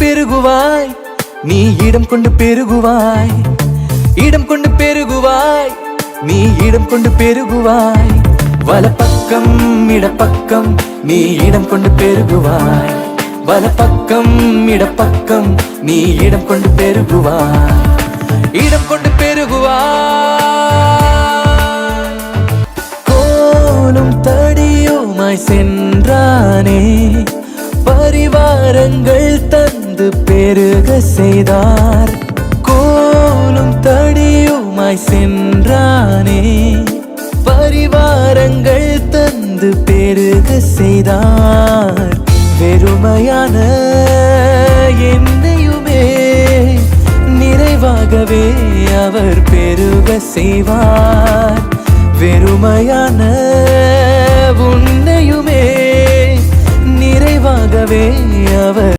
பெருகுவாய், நீ இடம் கொண்டு பெருகுவாய். இடம் கொண்டு பெருகுவாய், நீ இடம் கொண்டு பெருகுவாய். வலப்பக்கம் இடப்பக்கம் நீ இடம் கொண்டு பெருகுவாய். வலப்பக்கம் இடப்பக்கம் நீ இடம் கொண்டு பெருகுவாய். இடம் கொண்டு பெருகுவாய். கோலும் தடியுமாய் சென்றானே, பரிவாரங்கள் தந்து பெருக செய்தார். கோலும் தடியுமாய் சென்றானே, பரிவாரங்கள் தந்து பெருக செய்தார். வெறுமையான என்னையுமே நிறைவாகவே அவர் பெருக செய்வார். வெறுமையான உன்னையுமே நிறைவாகவே அவர்